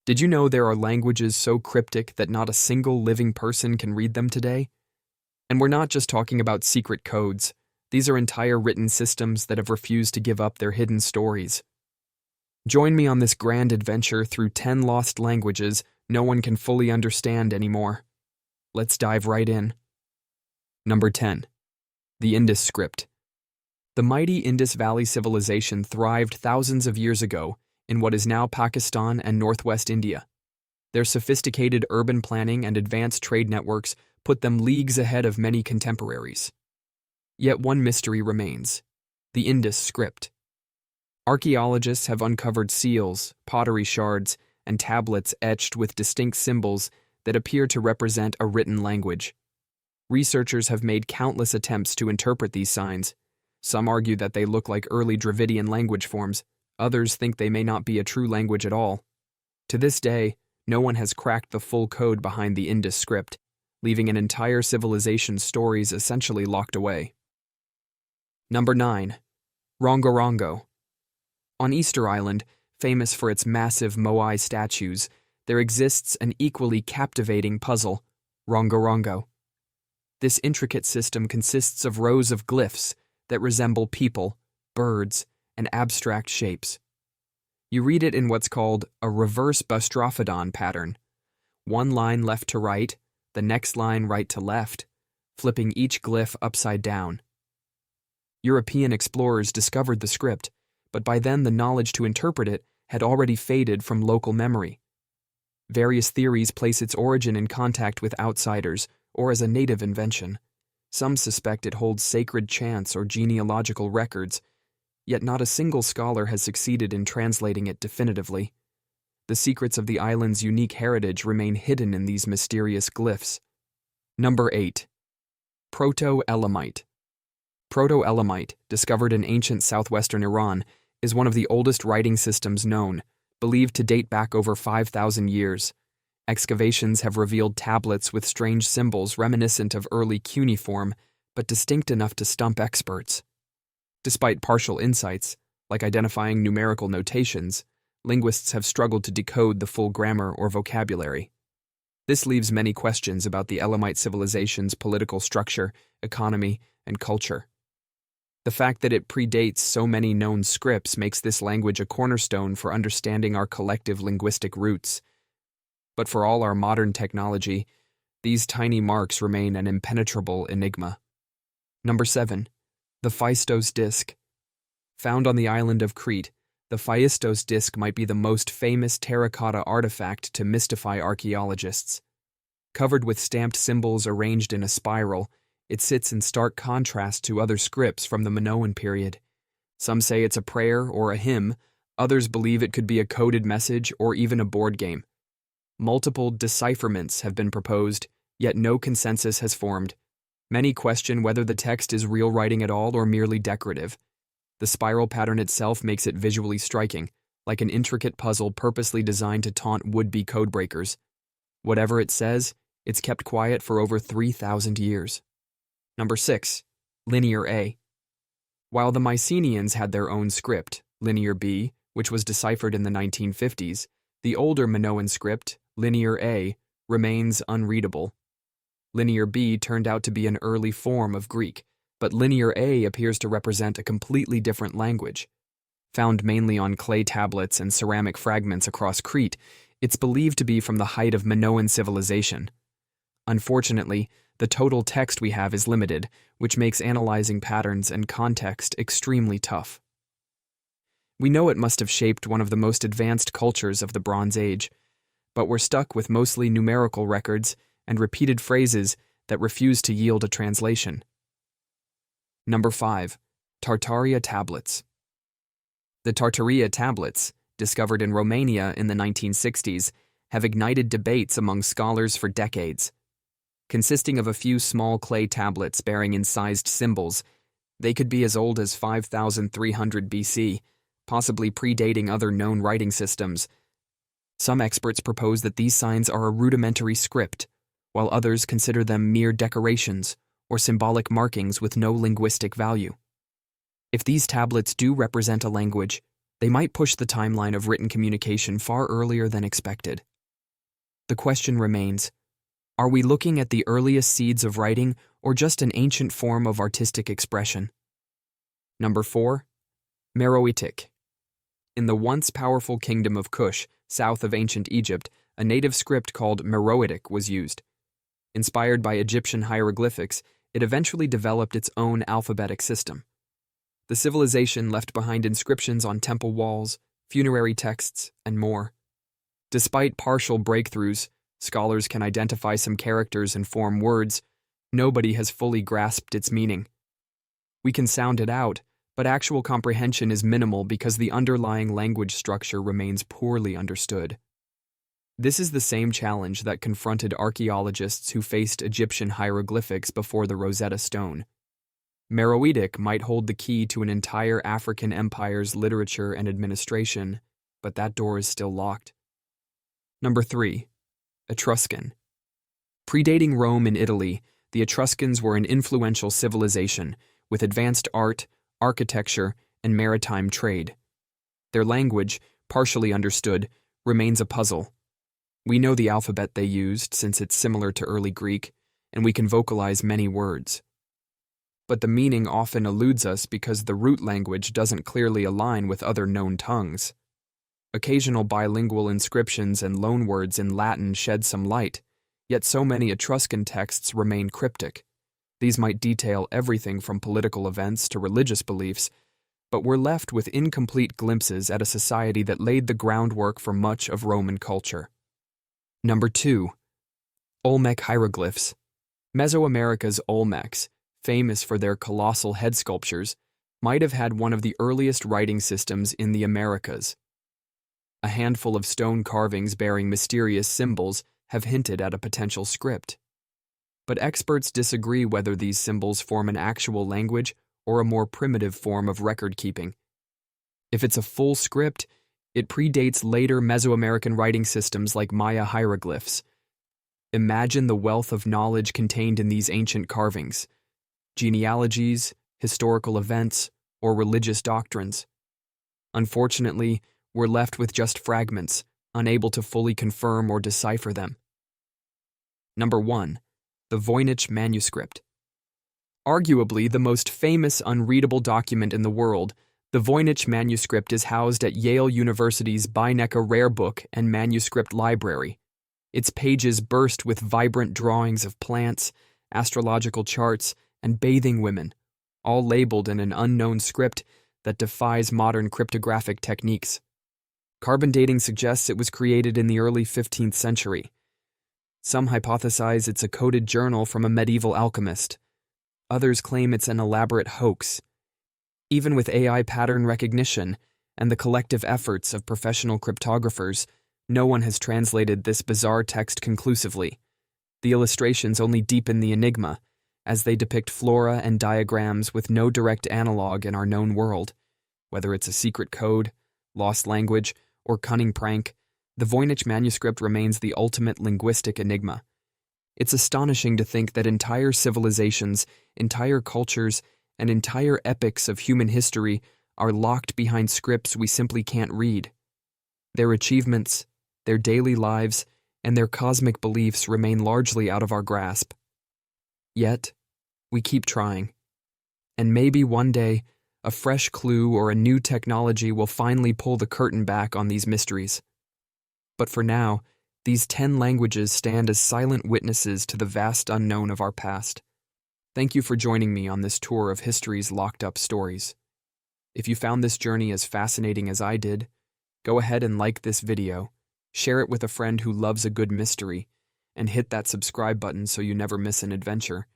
Did you know there are languages so cryptic that not a single living person can read them today? And we're not just talking about secret codes. These are entire written systems that have refused to give up their hidden stories. Join me on this grand adventure through 10 lost languages no one can fully understand anymore. Let's dive right in. Number 10. The Indus Script. The mighty Indus Valley civilization thrived thousands of years ago in what is now Pakistan and northwest India. Their sophisticated urban planning and advanced trade networks put them leagues ahead of many contemporaries. Yet one mystery remains: the Indus Script. Archaeologists have uncovered seals, pottery shards, and tablets etched with distinct symbols that appear to represent a written language. Researchers have made countless attempts to interpret these signs. Some argue that they look like early Dravidian language forms. Others think they may not be a true language at all. To this day, no one has cracked the full code behind the Indus Script, leaving an entire civilization's stories essentially locked away. Number 9. Rongorongo. On Easter Island, famous for its massive Moai statues, there exists an equally captivating puzzle: Rongorongo. This intricate system consists of rows of glyphs that resemble people, birds, and abstract shapes. You read it in what's called a reverse bastrophodon pattern: one line left to right, the next line right to left, flipping each glyph upside down. European explorers discovered the script, but by then the knowledge to interpret it had already faded from local memory. Various theories place its origin in contact with outsiders or as a native invention. Some suspect it holds sacred chants or genealogical records, yet not a single scholar has succeeded in translating it definitively. The secrets of the island's unique heritage remain hidden in these mysterious glyphs. Number 8. Proto-Elamite. Proto-Elamite, discovered in ancient southwestern Iran, is one of the oldest writing systems known, believed to date back over 5,000 years. Excavations have revealed tablets with strange symbols reminiscent of early cuneiform, but distinct enough to stump experts. Despite partial insights, like identifying numerical notations, linguists have struggled to decode the full grammar or vocabulary. This leaves many questions about the Elamite civilization's political structure, economy, and culture. The fact that it predates so many known scripts makes this language a cornerstone for understanding our collective linguistic roots. But for all our modern technology, these tiny marks remain an impenetrable enigma. Number 7. The Phaistos Disc. Found on the island of Crete, the Phaistos Disc might be the most famous terracotta artifact to mystify archaeologists. Covered with stamped symbols arranged in a spiral, it sits in stark contrast to other scripts from the Minoan period. Some say it's a prayer or a hymn, others believe it could be a coded message or even a board game. Multiple decipherments have been proposed, yet no consensus has formed. Many question whether the text is real writing at all or merely decorative. The spiral pattern itself makes it visually striking, like an intricate puzzle purposely designed to taunt would-be codebreakers. Whatever it says, it's kept quiet for over 3,000 years. Number 6. Linear A. While the Mycenaeans had their own script, Linear B, which was deciphered in the 1950s, the older Minoan script, Linear A, remains unreadable. Linear B turned out to be an early form of Greek, but Linear A appears to represent a completely different language. Found mainly on clay tablets and ceramic fragments across Crete, it's believed to be from the height of Minoan civilization. Unfortunately, the total text we have is limited, which makes analyzing patterns and context extremely tough. We know it must have shaped one of the most advanced cultures of the Bronze Age, but we're stuck with mostly numerical records and repeated phrases that refuse to yield a translation. Number 5. Tartaria Tablets. The Tartaria Tablets, discovered in Romania in the 1960s, have ignited debates among scholars for decades. Consisting of a few small clay tablets bearing incised symbols, they could be as old as 5,300 BC, possibly predating other known writing systems. Some experts propose that these signs are a rudimentary script, while others consider them mere decorations or symbolic markings with no linguistic value. If these tablets do represent a language, They might push the timeline of written communication far earlier than expected. The question remains, are we looking at the earliest seeds of writing or just an ancient form of artistic expression? Number 4. Meroitic. In the once powerful kingdom of Kush, south of ancient Egypt, a native script called Meroitic was used. Inspired by Egyptian hieroglyphics, it eventually developed its own alphabetic system. The civilization left behind inscriptions on temple walls, funerary texts, and more. Despite partial breakthroughs, scholars can identify some characters and form words. Nobody has fully grasped its meaning. We can sound it out, but actual comprehension is minimal because the underlying language structure remains poorly understood. This is the same challenge that confronted archaeologists who faced Egyptian hieroglyphics before the Rosetta Stone. Meroitic might hold the key to an entire African empire's literature and administration, but that door is still locked. Number 3. Etruscan. Predating Rome in Italy, the Etruscans were an influential civilization with advanced art, architecture, and maritime trade. Their language, partially understood, remains a puzzle. We know the alphabet they used since it's similar to early Greek, and we can vocalize many words. But the meaning often eludes us because the root language doesn't clearly align with other known tongues. Occasional bilingual inscriptions and loanwords in Latin shed some light, yet so many Etruscan texts remain cryptic. These might detail everything from political events to religious beliefs, but we're left with incomplete glimpses at a society that laid the groundwork for much of Roman culture. Number 2. Olmec Hieroglyphs. Mesoamerica's Olmecs, famous for their colossal head sculptures, might have had one of the earliest writing systems in the Americas. A handful of stone carvings bearing mysterious symbols have hinted at a potential script. But experts disagree whether these symbols form an actual language or a more primitive form of record-keeping. If it's a full script, it predates later Mesoamerican writing systems like Maya hieroglyphs. Imagine the wealth of knowledge contained in these ancient carvings: genealogies, historical events, or religious doctrines. Unfortunately, we're left with just fragments, unable to fully confirm or decipher them. Number 1. The Voynich Manuscript. Arguably the most famous unreadable document in the world, the Voynich Manuscript is housed at Yale University's Beinecke Rare Book and Manuscript Library. Its pages burst with vibrant drawings of plants, astrological charts, and bathing women, all labeled in an unknown script that defies modern cryptographic techniques. Carbon dating suggests it was created in the early 15th century. Some hypothesize it's a coded journal from a medieval alchemist. Others claim it's an elaborate hoax. Even with AI pattern recognition and the collective efforts of professional cryptographers, no one has translated this bizarre text conclusively. The illustrations only deepen the enigma, as they depict flora and diagrams with no direct analog in our known world. Whether it's a secret code, lost language, or cunning prank, the Voynich Manuscript remains the ultimate linguistic enigma. It's astonishing to think that entire civilizations, entire cultures, and entire epochs of human history are locked behind scripts we simply can't read. Their achievements, their daily lives, and their cosmic beliefs remain largely out of our grasp. Yet, we keep trying. And maybe one day, a fresh clue or a new technology will finally pull the curtain back on these mysteries. But for now, these 10 languages stand as silent witnesses to the vast unknown of our past. Thank you for joining me on this tour of history's locked-up stories. If you found this journey as fascinating as I did, go ahead and like this video, share it with a friend who loves a good mystery, and hit that subscribe button so you never miss an adventure.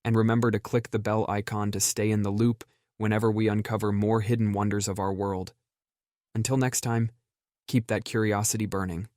And remember to click the bell icon to stay in the loop whenever we uncover more hidden wonders of our world. Until next time, keep that curiosity burning.